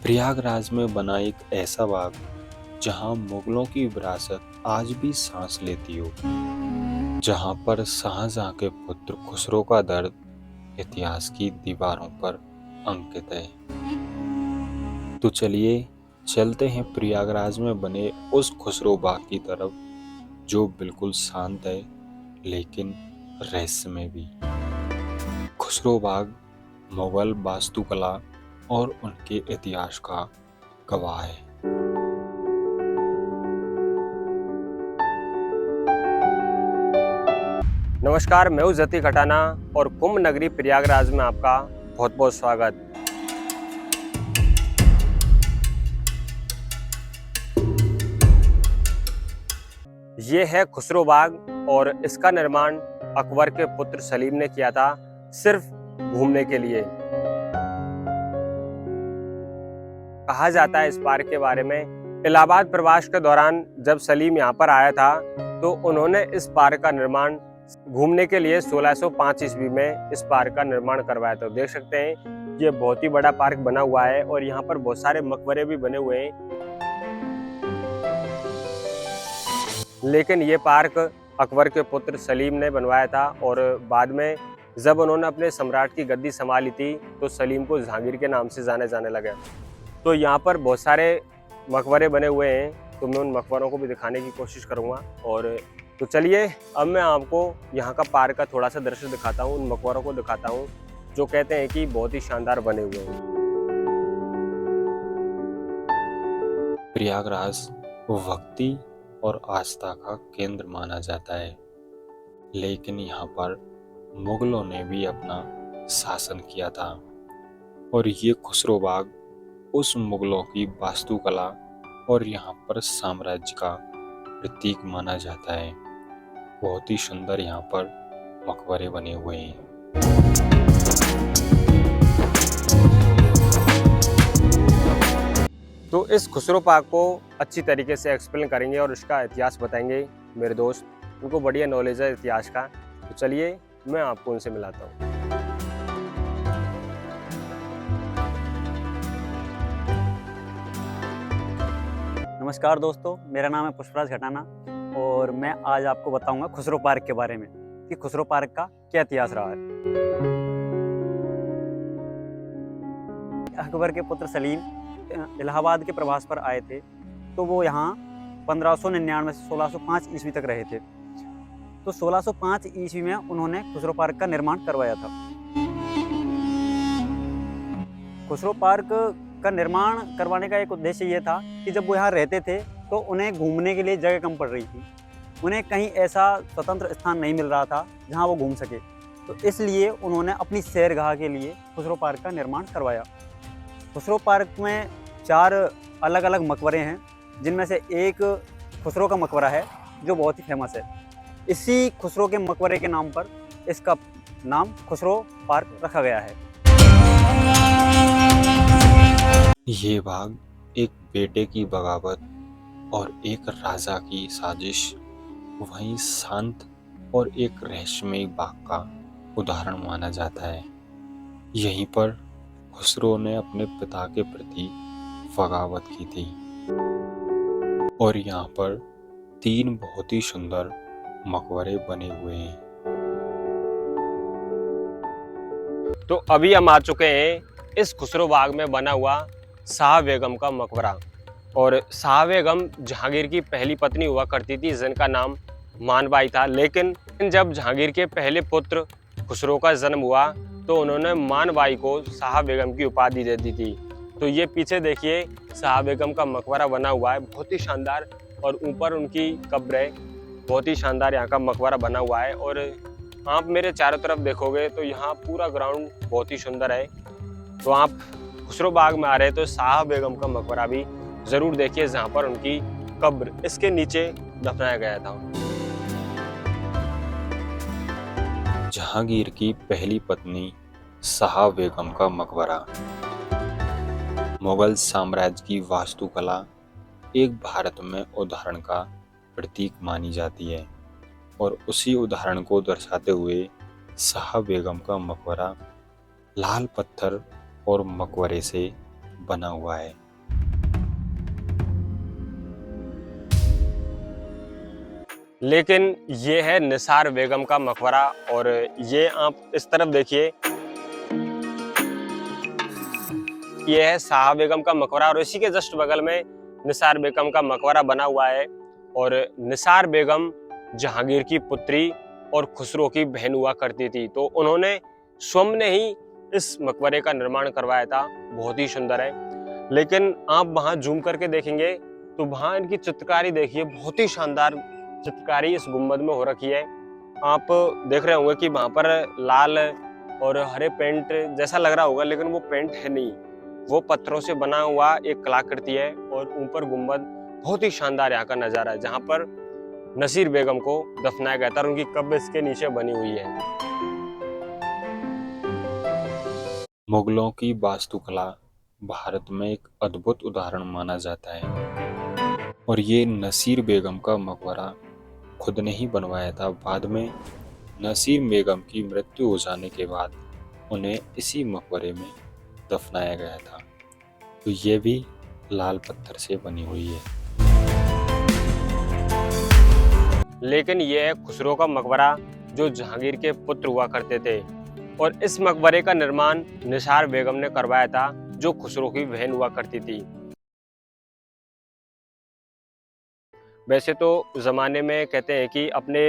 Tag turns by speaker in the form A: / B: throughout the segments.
A: प्रयागराज में बना एक ऐसा बाग जहां मुगलों की विरासत आज भी सांस लेती हो, जहां पर शाहजहां के पुत्र खुसरो का दर्द इतिहास की दीवारों पर अंकित है। तो चलिए चलते हैं प्रयागराज में बने उस खुसरो बाग की तरफ, जो बिल्कुल शांत है लेकिन रहस्यमय भी। खुसरो बाग मुगल वास्तुकला और उनके इतिहास का गवाह है।
B: नमस्कार, मैं हूं जती खटाना और कुंभ नगरी प्रयागराज में आपका बहुत बहुत स्वागत। ये है खुसरो बाग और इसका निर्माण अकबर के पुत्र सलीम ने किया था, सिर्फ घूमने के लिए। कहा जाता है इस पार्क के बारे में, इलाहाबाद प्रवास के दौरान जब सलीम यहाँ पर आया था तो उन्होंने इस पार्क का निर्माण घूमने के लिए 1605 ईस्वी में इस पार्क का निर्माण करवाया था। देख सकते हैं ये बहुत ही बड़ा पार्क बना हुआ है और यहाँ पर बहुत सारे मकबरे भी बने हुए हैं। लेकिन ये पार्क अकबर के पुत्र सलीम ने बनवाया था और बाद में जब उन्होंने अपने सम्राट की गद्दी संभाली थी तो सलीम को जहांगीर के नाम से जाने लगे। तो यहाँ पर बहुत सारे मकबरे बने हुए हैं, तो मैं उन मकबरों को भी दिखाने की कोशिश करूँगा। और तो चलिए अब मैं आपको यहाँ का पार्क का थोड़ा सा दृश्य दिखाता हूँ, उन मकबरों को दिखाता हूँ जो कहते हैं कि बहुत ही शानदार बने हुए हैं।
A: प्रयागराज भक्ति और आस्था का केंद्र माना जाता है, लेकिन यहाँ पर मुगलों ने भी अपना शासन किया था और ये खुसरो बाग उस मुगलों की वास्तुकला और यहाँ पर साम्राज्य का प्रतीक माना जाता है। बहुत ही सुंदर यहाँ पर मकबरे बने हुए हैं।
B: तो इस खुसरो पार्क को अच्छी तरीके से एक्सप्लेन करेंगे और इसका इतिहास बताएंगे मेरे दोस्त, उनको बढ़िया नॉलेज है इतिहास का। तो चलिए मैं आपको उनसे मिलाता हूँ।
C: नमस्कार दोस्तों, मेरा नाम है पुष्पराज खटाना और मैं आज आपको बताऊंगा खुसरो पार्क के बारे में कि खुसरो पार्क का क्या इतिहास रहा है। अकबर के पुत्र सलीम इलाहाबाद के प्रवास पर आए थे, तो वो यहाँ 1599 से 1605 ईस्वी तक रहे थे। तो 1605 ईस्वी में उन्होंने खुसरो पार्क का निर्माण करवाया था। खुसरो पार्क का निर्माण करवाने का एक उद्देश्य ये था कि जब वो यहाँ रहते थे तो उन्हें घूमने के लिए जगह कम पड़ रही थी, उन्हें कहीं ऐसा स्वतंत्र स्थान नहीं मिल रहा था जहाँ वो घूम सके। तो इसलिए उन्होंने अपनी सैरगाह के लिए खुसरो पार्क का निर्माण करवाया। खुसरो पार्क में 4 अलग अलग मकबरे हैं, जिनमें से एक खुसरो का मकबरा है जो बहुत ही फेमस है। इसी खुसरो के मकबरे के नाम पर इसका नाम खुसरो पार्क रखा गया है।
A: ये बाग एक बेटे की बगावत और एक राजा की साजिश, वहीं शांत और एक रहस्यमय बाग का उदाहरण माना जाता है। यहीं पर खुसरो ने अपने पिता के प्रति बगावत की थी और यहाँ पर 3 बहुत ही सुंदर मकबरे बने हुए हैं।
B: तो अभी हम आ चुके हैं इस खुसरो बाग में बना हुआ शाह बेगम का मकबरा। और शाह बेगम जहांगीर की पहली पत्नी हुआ करती थी, जिनका नाम मानबाई था। लेकिन जब जहांगीर के पहले पुत्र खुसरो का जन्म हुआ तो उन्होंने मानबाई को शाह बेगम की उपाधि दे दी थी। तो ये पीछे देखिए शाह बेगम का मकबरा बना हुआ है, बहुत ही शानदार, और ऊपर उनकी कब्र है। बहुत ही शानदार यहाँ का मकबरा बना हुआ है। और आप मेरे चारों तरफ देखोगे तो यहाँ पूरा ग्राउंड बहुत ही सुंदर है। तो आप खुसरो बाग में आ रहे तो शाह बेगम का मकबरा भी जरूर देखिए, जहाँ पर उनकी कब्र इसके नीचे दफनाया गया था।
A: जहांगीर की पहली पत्नी शाह बेगम का मकबरा मुगल साम्राज्य की वास्तुकला एक भारत में उदाहरण का प्रतीक मानी जाती है और उसी उदाहरण को दर्शाते हुए शाह बेगम का मकबरा लाल पत्थर और मकबरे से बना हुआ है।
B: लेकिन ये है निसार बेगम का मकबरा, और ये आप इस तरफ देखिए, ये है शाह बेगम का मकबरा, और इसी के जस्ट बगल में निसार बेगम का मकबरा बना हुआ है। और निसार बेगम जहांगीर की पुत्री और खुसरो की बहन हुआ करती थी, तो उन्होंने स्वयं ने ही इस मकबरे का निर्माण करवाया था। बहुत ही सुंदर है। लेकिन आप वहां जूम करके देखेंगे तो वहां इनकी चित्रकारी देखिए, बहुत ही शानदार चित्रकारी इस गुंबद में हो रखी है। आप देख रहे होंगे कि वहां पर लाल और हरे पेंट जैसा लग रहा होगा, लेकिन वो पेंट है नहीं, वो पत्थरों से बना हुआ एक कलाकृति है। और ऊपर गुंबद, बहुत ही शानदार यहाँ का नजारा है, जहाँ पर नसीर बेगम को दफनाया गया था और उनकी कब्र इसके नीचे बनी हुई है।
A: मुगलों की वास्तुकला भारत में एक अद्भुत उदाहरण माना जाता है, और ये नसीर बेगम का मकबरा खुद ने ही बनवाया था। बाद में नसीर बेगम की मृत्यु हो जाने के बाद उन्हें इसी मकबरे में दफनाया गया था। तो ये भी लाल पत्थर से बनी हुई है।
B: लेकिन यह है खुसरो का मकबरा, जो जहांगीर के पुत्र हुआ करते थे, और इस मकबरे का निर्माण निसार बेगम ने करवाया था, जो खुसरो की बहन हुआ करती थी। वैसे तो जमाने में कहते हैं कि अपने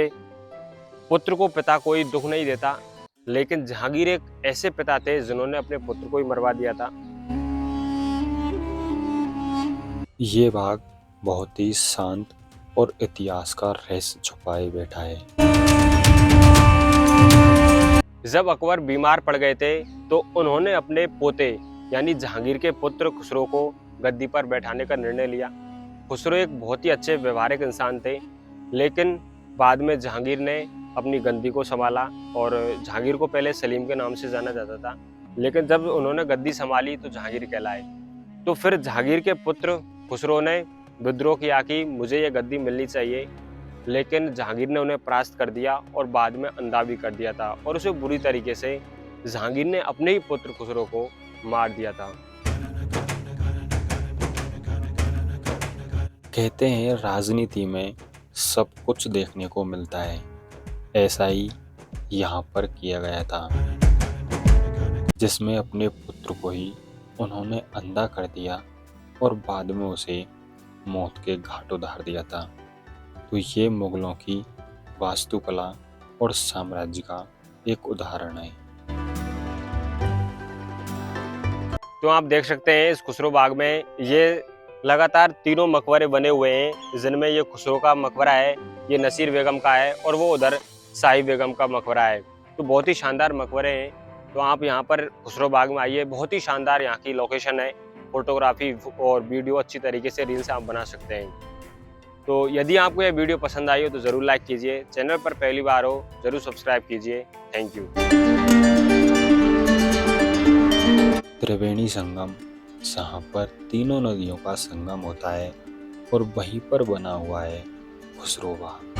B: पुत्र को पिता कोई दुख नहीं देता, लेकिन जहांगीर एक ऐसे पिता थे जिन्होंने अपने पुत्र को ही मरवा दिया था।
A: ये बाग बहुत ही शांत और इतिहास का रहस्य छुपाए बैठा है।
B: जब अकबर बीमार पड़ गए थे तो उन्होंने अपने पोते यानी जहांगीर के पुत्र खुसरो को गद्दी पर बैठाने का निर्णय लिया। खुसरो एक बहुत ही अच्छे व्यवहारिक इंसान थे, लेकिन बाद में जहांगीर ने अपनी गद्दी को संभाला, और जहांगीर को पहले सलीम के नाम से जाना जाता था, लेकिन जब उन्होंने गद्दी संभाली तो जहांगीर कहलाए। तो फिर जहांगीर के पुत्र खुसरो ने विद्रोह किया कि मुझे ये गद्दी मिलनी चाहिए, लेकिन जहांगीर ने उन्हें परास्त कर दिया और बाद में अंधा भी कर दिया था, और उसे बुरी तरीके से जहांगीर ने अपने ही पुत्र खुसरो को मार दिया था।
A: कहते हैं राजनीति में सब कुछ देखने को मिलता है, ऐसा ही यहाँ पर किया गया था, जिसमें अपने पुत्र को ही उन्होंने अंधा कर दिया और बाद में उसे मौत के घाट उतार दिया था। तो ये मुगलों की वास्तुकला और साम्राज्य का एक उदाहरण है।
B: तो आप देख सकते हैं इस खुसरो बाग में ये लगातार तीनों मकबरे बने हुए हैं, जिनमें ये खुसरो का मकबरा है, ये नसीर बेगम का है, और वो उधर शाही बेगम का मकबरा है। तो बहुत ही शानदार मकबरे हैं। तो आप यहाँ पर खुसरो बाग में आइए, बहुत ही शानदार यहाँ की लोकेशन है। फोटोग्राफी और वीडियो अच्छी तरीके से रील्स आप बना सकते हैं। तो यदि आपको यह वीडियो पसंद आई हो तो ज़रूर लाइक कीजिए, चैनल पर पहली बार हो ज़रूर सब्सक्राइब कीजिए। Thank you.
A: त्रिवेणी संगम, जहाँ पर तीनों नदियों का संगम होता है, और वहीं पर बना हुआ है खुसरो बाग।